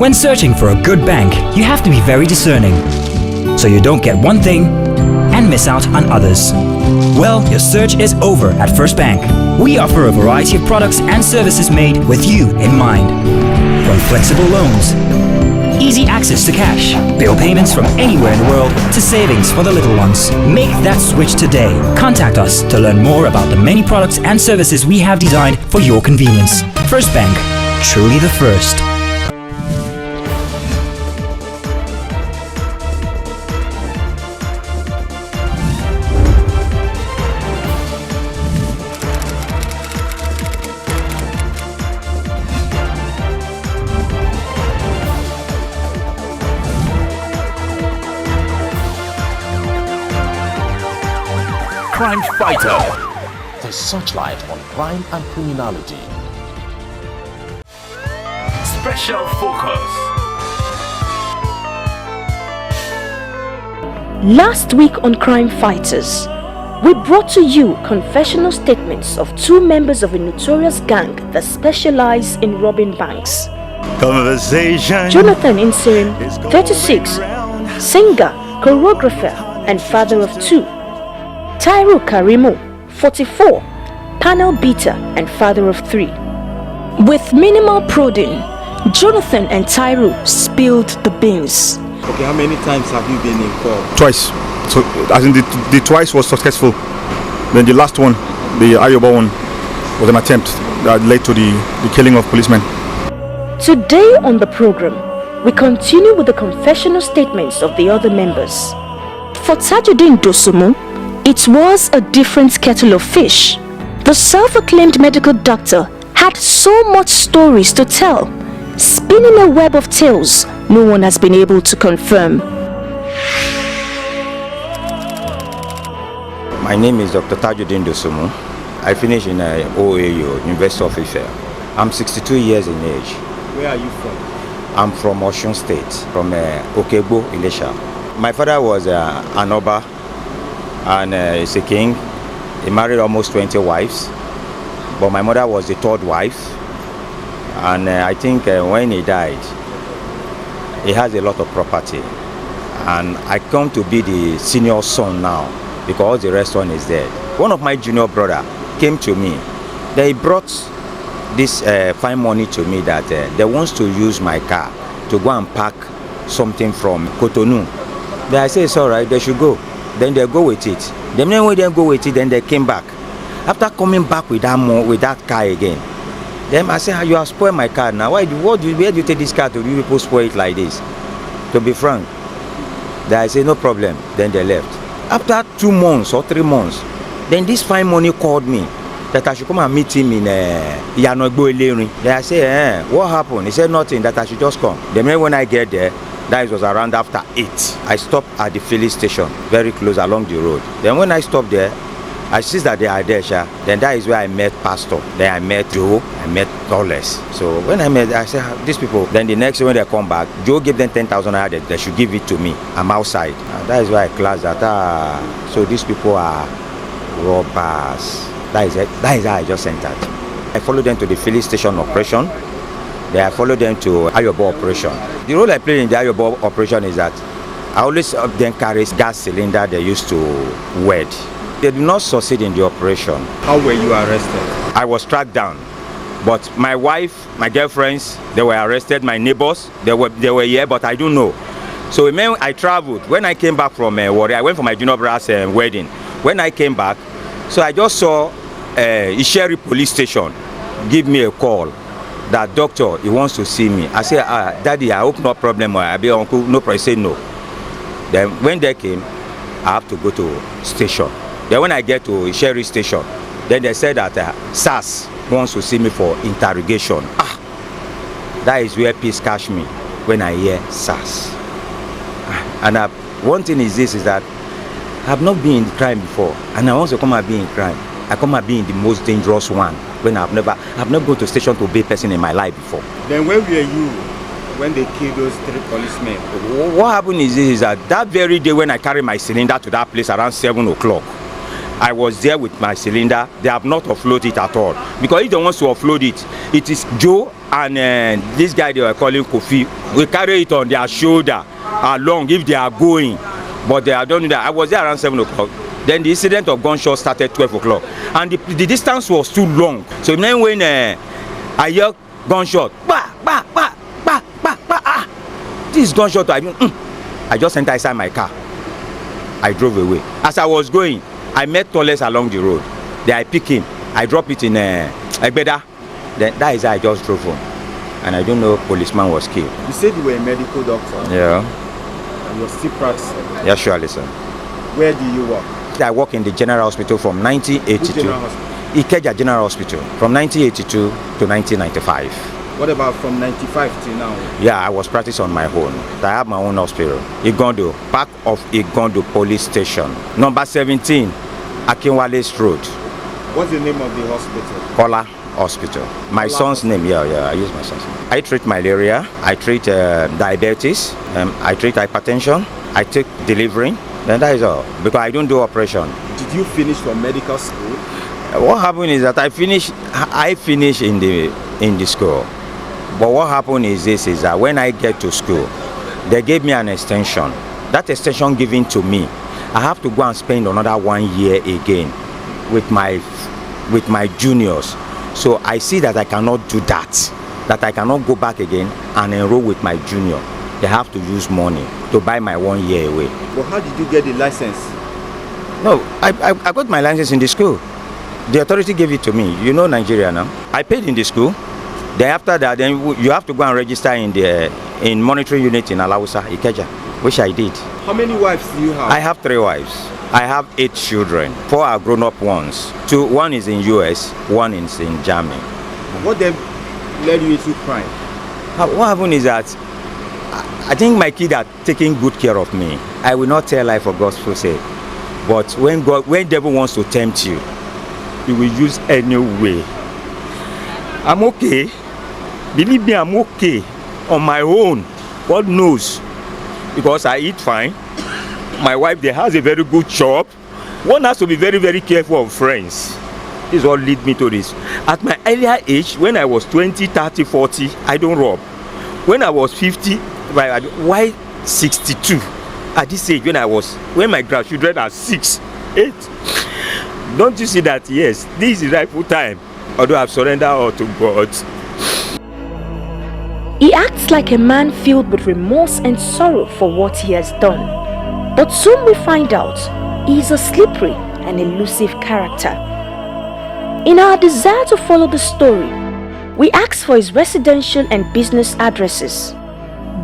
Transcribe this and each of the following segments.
When searching for a good bank, you have to be very discerning, so you don't get one thing and miss out on others. Well, your search is over at First Bank. We offer a variety of products and services made with you in mind. From flexible loans, easy access to cash, bill payments from anywhere in the world, to savings for the little ones. Make that switch today. Contact us to learn more about the many products and services we have designed for your convenience. First Bank, truly the first. Crime Fighter, the searchlight on crime and criminality. Special focus. Last week on Crime Fighters, we brought to you confessional statements of two members of a notorious gang that specialize in robbing banks. Conversation. Jonathan Insirim, 36, singer, choreographer, and father of two. Tairu Karimu, 44, panel beater and father of three. With minimal prodding, Jonathan and Tairu spilled the beans. Okay, how many times have you been in court? Twice. So, as in the twice was successful. Then the last one, the Ayoba one, was an attempt that led to the killing of policemen. Today on the program, we continue with the confessional statements of the other members. For Tajuddin Dosumu, it was a different kettle of fish. The self-acclaimed medical doctor had so much stories to tell, spinning a web of tales no one has been able to confirm. My name is Dr. Tajuddin Dosumu. I finished in OAU, University of Ife. I'm 62 years in age. Where are you from? I'm from Osun State, from Okegbo, Ilesha. My father was an Oba, and he's a king. He married almost 20 wives, but my mother was the third wife. And I think when he died, he has a lot of property, and I come to be the senior son now because the rest one is dead. One of my junior brother came to me. They brought this fine money to me that they wants to use my car to go and pack something from Cotonou. Then I say it's all right, they should go. Then they go with it. Then when they go with it, then they came back. After coming back with that car again, then I said, you have spoiled my car now. Where do you take this car to? You people spoil it like this? To be frank. Then I said, no problem. Then they left. After 2 months or 3 months, then this fine money called me that I should come and meet him in Yanogbo Ilerin. Then I said, what happened? He said nothing, that I should just come. Then when I get there, that was around after 8. I stopped at the filling station, very close along the road. Then when I stopped there, I see that they are there, then that is where I met Pastor. Then I met Joe, I met Dollars. So when I met, I said, these people, then the next day when they come back, Joe gave them 10,000 naira, they should give it to me. I'm outside. And that is why I classed that. So these people are robbers. That is it. That is how I just entered. I followed them to the filling station operation. Then I followed them to Ayobo operation. The role I played in the Ayobo operation is that I always then carry gas cylinder they used to wed. They did not succeed in the operation. How were you arrested? I was tracked down. But my wife, my girlfriends, they were arrested. My neighbors, they were here, but I don't know. So when I traveled, when I came back from Warri, I went for my junior brother's wedding. When I came back, so I just saw Isheri police station give me a call. That doctor, he wants to see me. I said, Daddy, I hope no problem. I be uncle, no problem. He said no. Then when they came, I have to go to station. Then when I get to Sherry station, then they said that SAS wants to see me for interrogation. That is where peace catch me when I hear SAS. And one thing is this, is that I have not been in crime before, and I want to come and be in crime. I come and be in the most dangerous one when I've not gone to station to be a person in my life before. Then where were you when they killed those 3 policemen? What happened is this, is that very day when I carried my cylinder to that place around 7 o'clock, I was there with my cylinder. They have not offloaded it at all. Because if they want to offload it, it is Joe and this guy they were calling Kofi, we carry it on their shoulder along if they are going. But I don't know that. I was there around 7 o'clock. Then the incident of gunshot started 12 o'clock. And the distance was too long. So then when I heard gunshot, this gunshot, I just entered inside my car. I drove away. As I was going, I met Toles along the road. Then I picked him. I dropped it in Egbeda. Then that is how I just drove home. And I don't know policeman was killed. You said you were a medical doctor. Yeah. And you're still practicing. Yeah, surely, sir. Where do you work? I work in the General Hospital from 1982. General Hospital? Ikeja General Hospital from 1982 to 1995. What about from 95 till now? Yeah, I was practicing on my own. I have my own hospital. Igondo, back of Igondo Police Station. Number 17, Akinwale Road. What's the name of the hospital? Kola Hospital. My son's name, yeah, I use my son's name. I treat malaria, I treat diabetes, I treat hypertension, I take delivery. Then that is all, because I don't do operation. Did you finish from medical school? What happened is that I finish in the school. But what happened is this, is that when I get to school, they gave me an extension. That extension given to me, I have to go and spend another 1 year again with my juniors. So I see that I cannot do that I cannot go back again and enroll with my junior. They have to use money to buy my 1 year away. Well, how did you get the license? No, I got my license in the school. The authority gave it to me. You know Nigeria now. I paid in the school. Then after that, then you have to go and register in monitoring unit in Alausa, Ikeja, which I did. How many wives do you have? I have 3 wives. I have 8 children. 4 are grown-up ones. 1 is in US, 1 is in Germany. What then led you into crime? What happened is that I think my kids are taking good care of me. I will not tell lie for God's sake. But when devil wants to tempt you, he will use any way. I'm okay. Believe me, I'm okay on my own. God knows. Because I eat fine. My wife, they has a very good job. One has to be very, very careful of friends. This all lead me to this. At my earlier age, when I was 20, 30, 40, I don't rob. When I was 50, why 62? At this age, when my grandchildren are 6, 8. Don't you see that? Yes, this is the rightful time. Although I've surrendered all to God. He acts like a man filled with remorse and sorrow for what he has done. But soon we find out he is a slippery and elusive character. In our desire to follow the story, we ask for his residential and business addresses.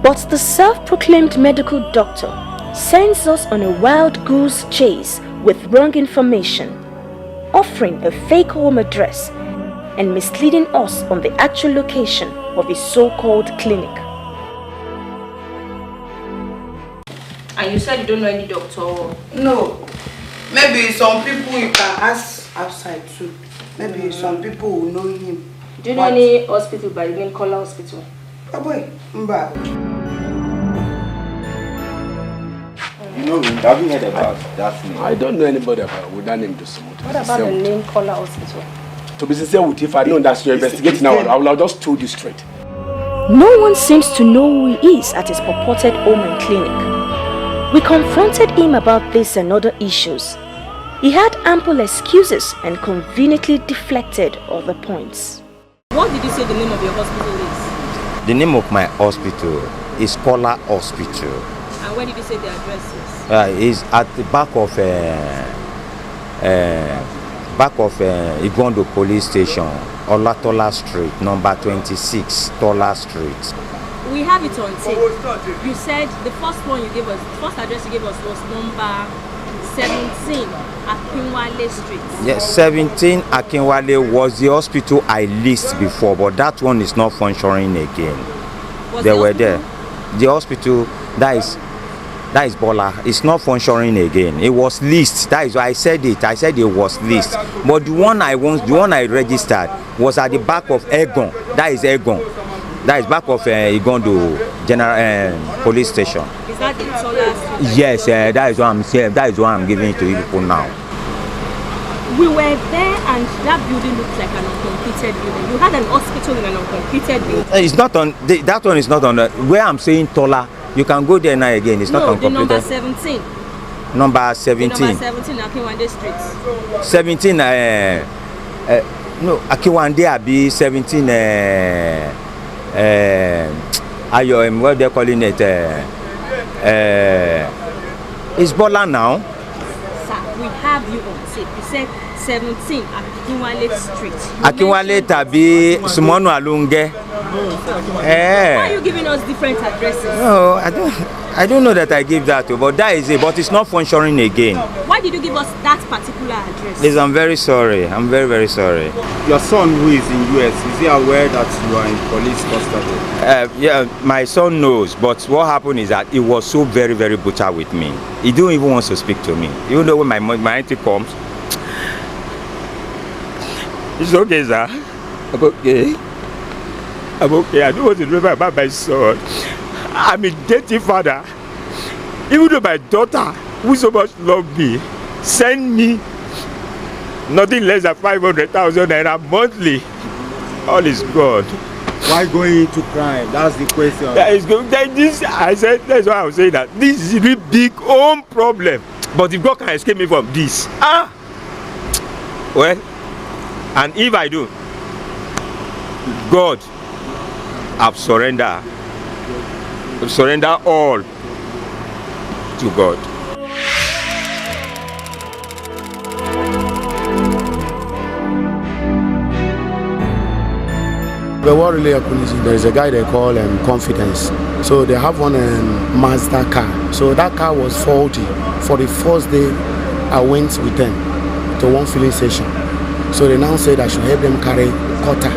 But the self-proclaimed medical doctor sends us on a wild goose chase with wrong information, offering a fake home address and misleading us on the actual location of his so-called clinic. And you said you don't know any doctor? No. Maybe some people you can ask outside too. Maybe some people will know him. Do you know any hospital by the name Kola Hospital? Oh boy, Mba. You know, have you heard about that name? I don't know anybody with that name. What about the name Kola Hospital? To be sincere with you, if I know that you're investigating now, I will have just told you straight. No one seems to know who he is at his purported home and clinic. We confronted him about this and other issues. He had ample excuses and conveniently deflected other points. What did you say the name of your hospital is? The name of my hospital is Kola Hospital. And where did you say the address is? It's at the back of Igondo Police Station, Olatola Street, number 26, Tola Street. We have it on tape. You said the first address you gave us was number 17 Akinwale Street. Yes, 17 Akinwale was the hospital I listed before, but that one is not functioning again. They were there. The hospital, that is Bola. It's not functioning again. It was leased. That is why I said it. I said it was leased. But the one I registered was at the back of Egon. That is Egon. That is back of Igondo General Police Station. Is that the Tola Street? Yes, that is what I'm saying. That is what I'm giving to you people now. We were there and that building looked like an uncompleted building. You had an hospital in an uncompleted building. It's not on, that one is not on, where I'm saying Tola, you can go there now again, it's not uncompleted. No, the number 17. Number 17. Number 17, Akinwande Street. 17, no, Akinwande abi 17, what they're calling it, it's Bola now. Sir, we have you on tape. You said 17 Akinwande Street. Akinwande tabi Sumonu Alunge. Why are you giving us different addresses? No, I don't know that I give that to, but that is it. But it's not functioning again. Why did you give us that particular address? Please, I'm very sorry. I'm very, very sorry. Your son who is in US, is he aware that you are in police custody? Yeah, my son knows, but what happened is that he was so very, very brutal with me. He didn't even want to speak to me. Even though when my auntie comes, it's okay, sir. I'm okay. I'm okay. I don't want to remember about my son. I'm a dirty father. Even though my daughter, who so much loved me, send me nothing less than 500,000 naira monthly. All is gone. Why going into crime? That's the question. That is good. I said, that's why I was saying that this is a really big own problem. But if God can escape me from this, well, and if I do, God, I've surrendered all to God. But what really happened is there is a guy they call Confidence. So they have one Mazda car. So that car was faulty. For the first day, I went with them to one filling station. So they now said I should help them carry cutter.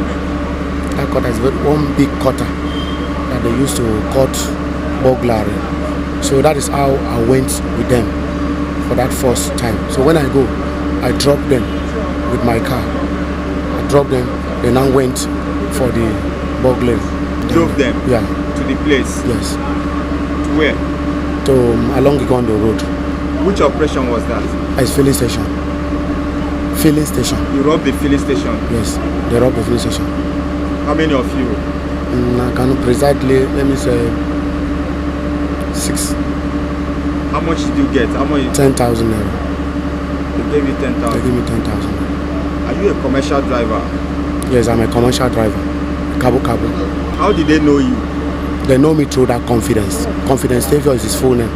That cutter is one big cutter that they used to cut burglary. So that is how I went with them for that first time. So when I go, I drop them with my car. I dropped them, they now went for the burglary. Drove them? Yeah. To the place? Yes. To where? To along Ikondo Road. Which operation was that? It's filling station. Filling station. You robbed the filling station? Yes, they robbed the filling station. How many of you? I can precisely, let me say, 6. How much did you get? How much? 10,000 naira. They gave you 10,000? They gave me 10,000. Are you a commercial driver? Yes, I'm a commercial driver. Cabo. How did they know you? They know me through that Confidence. Confidence Savior is his full name.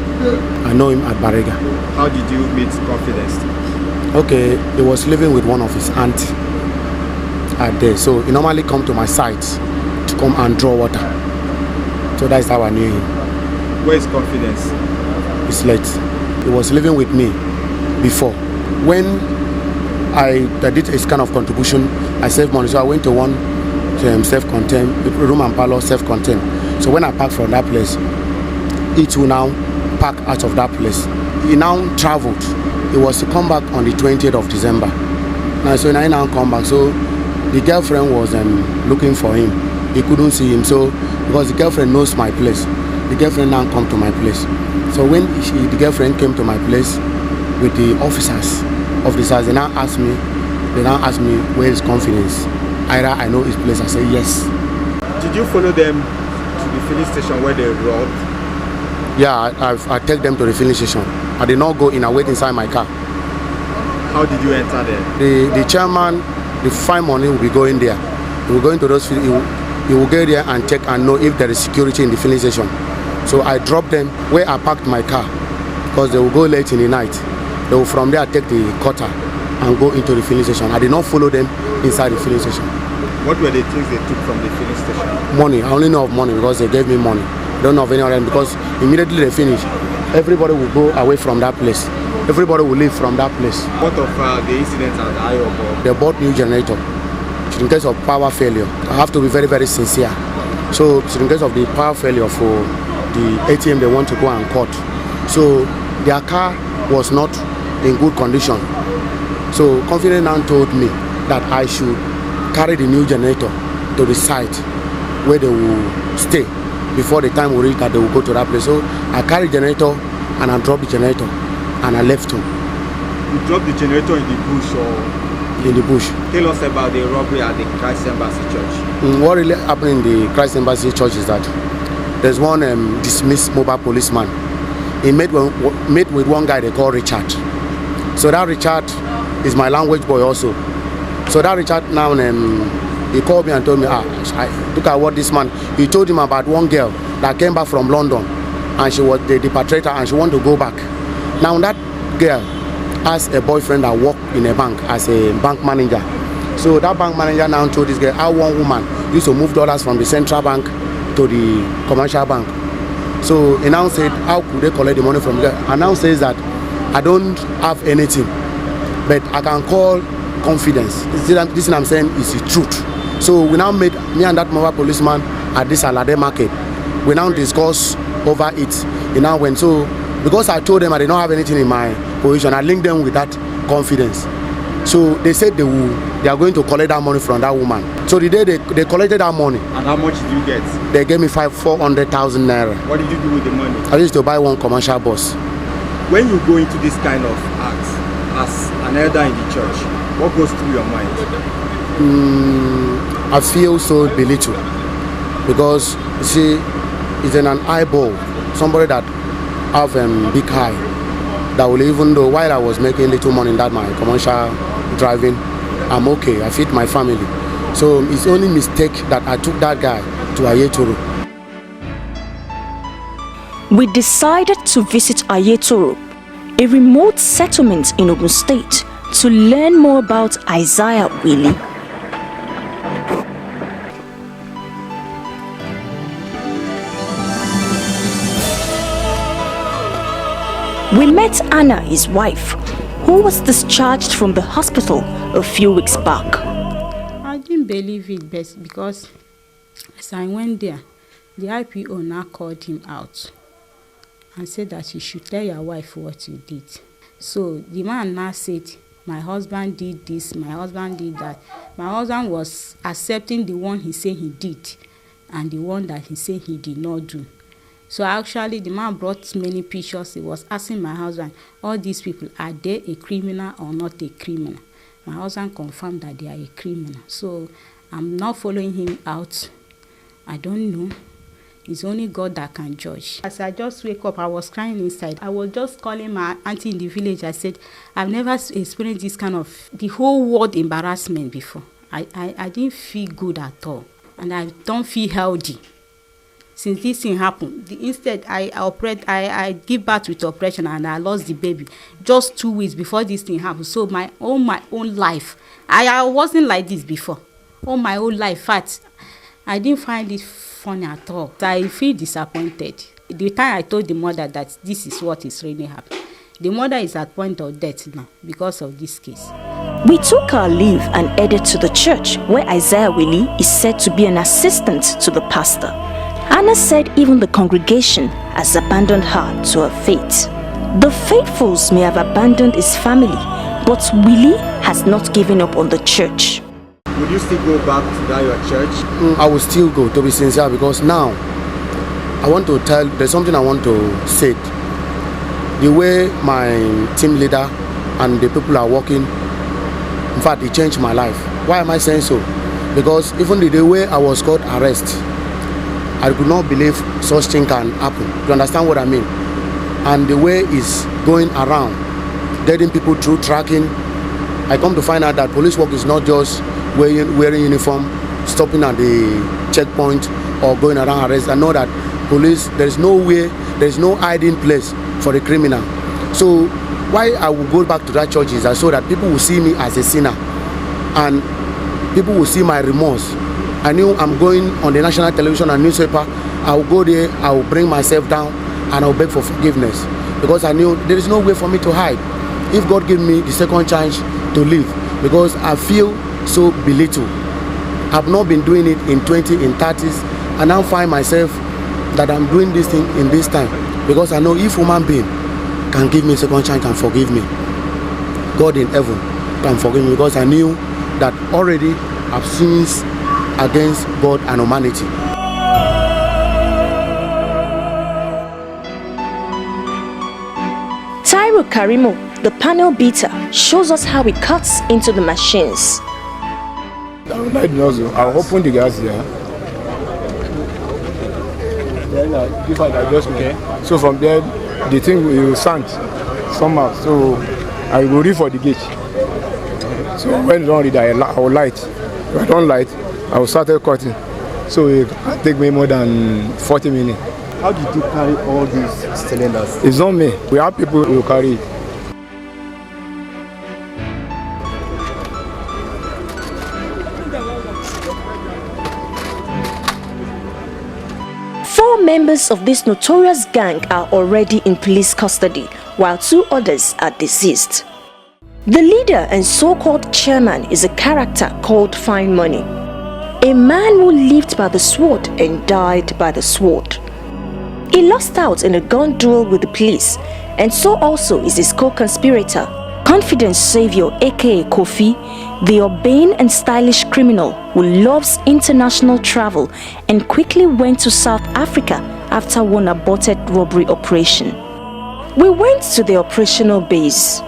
I know him at Barriga. How did you meet Confidence? Okay, he was living with one of his aunts at there. So he normally come to my site to come and draw water. So that's how I knew him. Where is Confidence? He's late. He was living with me before. When I did a kind of contribution, I saved money. So I went to one self-contained, room and parlor self-contained. So when I parked from that place, he too now parked out of that place. He now traveled. He was to come back on the 20th of December. So I now come back. So the girlfriend was looking for him. He couldn't see him. So because the girlfriend knows my place, the girlfriend now come to my place. So when the girlfriend came to my place with the officers, they now asked me where is Confidence. Either I know his place. I said yes. Did you follow them to the filling station where they robbed? Yeah, I take them to the filling station. I did not go in. I wait inside my car. How did you enter there? The chairman, the fine money will be going there. He will go into those fields. He will get there and check and know if there is security in the filling station. So I dropped them where I parked my car because they will go late in the night. They will from there take the cutter and go into the filling station. I did not follow them inside the filling station. What were the things they took from the filling station? Money. I only know of money because they gave me money. I don't know of any other because immediately they finish, everybody will go away from that place. Everybody will leave from that place. What of the incident at Ayobo? They bought new generator. In case of power failure, I have to be very, very sincere. So in case of the power failure for the ATM they want to go and cut. So their car was not in good condition. So Confidence now told me that I should carry the new generator to the site where they will stay before the time will reach that they will go to that place. So I carried the generator and I dropped the generator and I left home. You dropped the generator in the bush or? in the bush. Tell us about the robbery at the Christ Embassy Church. What really happened in the Christ Embassy Church is that there's one dismissed mobile policeman. He met with one guy they call Richard. So that Richard is my language boy also. So that Richard now, he called me and told me, look at what this man, he told him about one girl that came back from London and she was the perpetrator and she wanted to go back. Now that girl has a boyfriend that worked in a bank as a bank manager. So that bank manager now told this girl how one woman used to move dollars from the central bank to the commercial bank. So he now said, how could they collect the money from there? And now says that I don't have anything, but I can call confidence. This thing I'm saying is the truth. So we now made, me and that mobile policeman at this Alade market, we now discuss over it. He now went, so because I told them I did not have anything in my position, I linked them with that confidence. So they said they are going to collect that money from that woman. So the day they collected that money. And how much did you get? They gave me 400,000 naira. What did you do with the money? I used to buy one commercial bus. When you go into this kind of acts as an elder in the church, what goes through your mind? I feel so belittled because you see, it's an eyeball, somebody that have big eye that will, even though while I was making little money in that my commercial driving, I'm okay, I feed my family. So it's only mistake that I took that guy to Ayetoro. We decided to visit Ayetoro, a remote settlement in Ogun State, to learn more about Isaiah Willie. We met Anna, his wife, who was discharged from the hospital a few weeks back. I didn't believe it best because as I went there, the IPO now called him out and said that you should tell your wife what you did. So the man now said, my husband did this, my husband did that. My husband was accepting the one he said he did and the one that he said he did not do. So actually the man brought many pictures. He was asking my husband, all these people, are they a criminal or not a criminal? My husband confirmed that they are a criminal. So I'm not following him out. I don't know. It's only God that can judge. As I just wake up, I was crying inside. I was just calling my auntie in the village. I said, I've never experienced this kind of the whole world embarrassment before. I didn't feel good at all. And I don't feel healthy. Since this thing happened, instead I give birth with operation and I lost the baby just 2 weeks before this thing happened. So my own life, I wasn't like this before. All my whole life, fact, I didn't find it funny at all. I feel disappointed. The time I told the mother that this is what is really happening, the mother is at point of death now because of this case. We took our leave and headed to the church where Isaiah Willie is said to be an assistant to the pastor. Anna said even the congregation has abandoned her to her fate. The faithfuls may have abandoned his family, but Willie has not given up on the church. Would you still go back to that your church? I will still go, to be sincere, because now I want to tell, there's something I want to say. The way my team leader and the people are working, in fact, it changed my life. Why am I saying so? Because even the way I was called arrest, I could not believe such thing can happen. You understand what I mean? And the way it's going around, getting people through tracking, I come to find out that police work is not just wearing uniform, stopping at the checkpoint or going around arrest. I know that police, there's no hiding place for the criminal. So why I will go back to that church is so that people will see me as a sinner and people will see my remorse. I knew I'm going on the national television and newspaper. I will go there, I will bring myself down and I will beg for forgiveness because I knew there is no way for me to hide. If God gave me the second chance to live, because I feel so belittled. I've not been doing it in 20s, in 30s, and now find myself that I'm doing this thing in this time because I know if human being can give me a second chance, can forgive me, God in heaven can forgive me because I knew that already I've sinned against God and humanity. Taiwo Karimo, The panel beater shows us how it cuts into the machines. I would like nozzle. I'll open the gas here. Then if I just okay. So from there, the thing will sand somehow. So I will read for the gauge. So when I don't read, I will light. If I don't light, I will start cutting. So it can take me more than 40 minutes. How did you carry all these cylinders? It's not me. We have people who carry it. Four members of this notorious gang are already in police custody, while 2 others are deceased. The leader and so-called chairman is a character called Fine Money, a man who lived by the sword and died by the sword. He lost out in a gun duel with the police, and so also is his co-conspirator, Confidence Savior aka Kofi, the urbane and stylish criminal who loves international travel and quickly went to South Africa after one aborted robbery operation. We went to the operational base.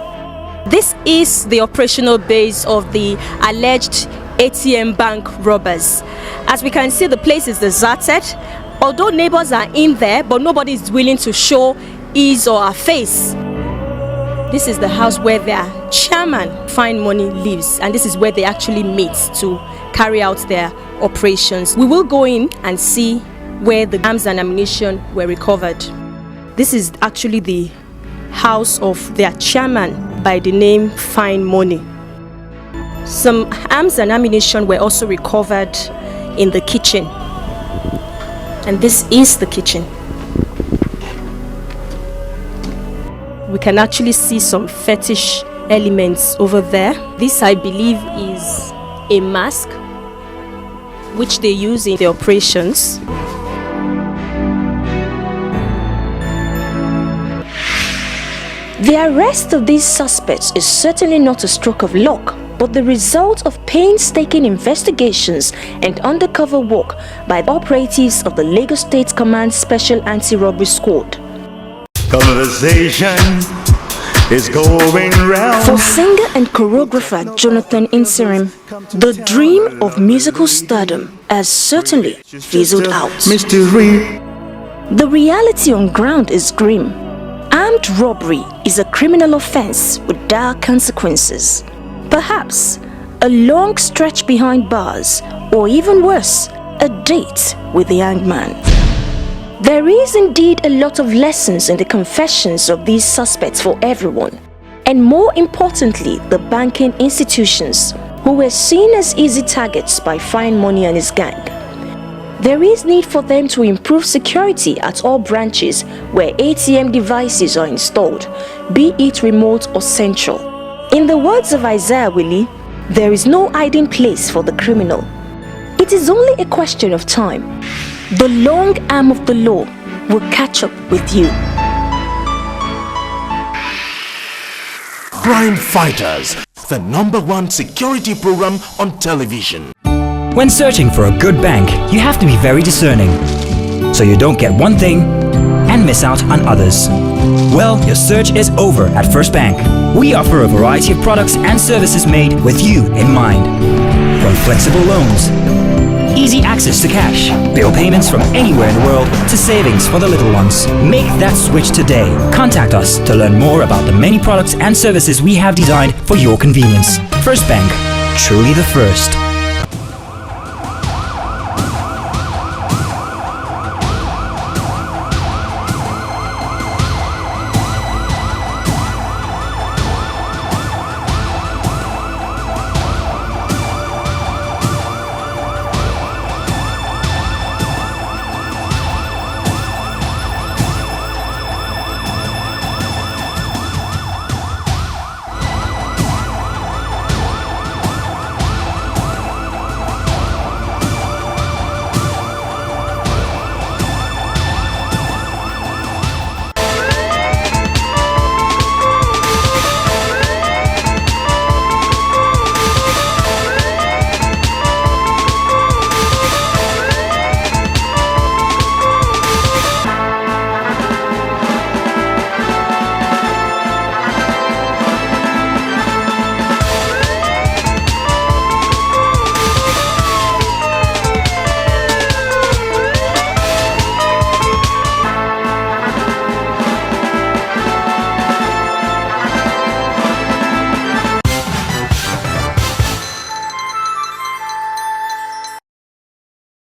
This is the operational base of the alleged ATM bank robbers. As we can see, the place is deserted. Although neighbors are in there, but nobody is willing to show his or her face. This is the house where their chairman, Fine Money, lives, and this is where they actually meet to carry out their operations. We will go in and see where the arms and ammunition were recovered. This is actually the house of their chairman by the name Fine Money. Some arms and ammunition were also recovered in the kitchen. And this is the kitchen. We can actually see some fetish elements over there. This, I believe, is a mask which they use in the operations. The arrest of these suspects is certainly not a stroke of luck, but the result of painstaking investigations and undercover work by the operatives of the Lagos State Command Special Anti-Robbery Squad. Conversation is going round. For singer and choreographer Jonathan Inserim, the dream of musical stardom has certainly fizzled out. Mystery. The reality on ground is grim. Armed robbery is a criminal offense with dire consequences. Perhaps a long stretch behind bars, or even worse, a date with the hangman. There is indeed a lot of lessons in the confessions of these suspects for everyone, and more importantly, the banking institutions, who were seen as easy targets by Fine Money and his gang. There is need for them to improve security at all branches where ATM devices are installed, be it remote or central. In the words of Isaiah Willie, there is no hiding place for the criminal. It is only a question of time. The long arm of the law will catch up with you. Crime Fighters, the #1 security program on television. When searching for a good bank, you have to be very discerning, so you don't get one thing and miss out on others. Well, your search is over at First Bank. We offer a variety of products and services made with you in mind. From flexible loans, easy access to cash, bill payments from anywhere in the world, to savings for the little ones. Make that switch today. Contact us to learn more about the many products and services we have designed for your convenience. First Bank, truly the first.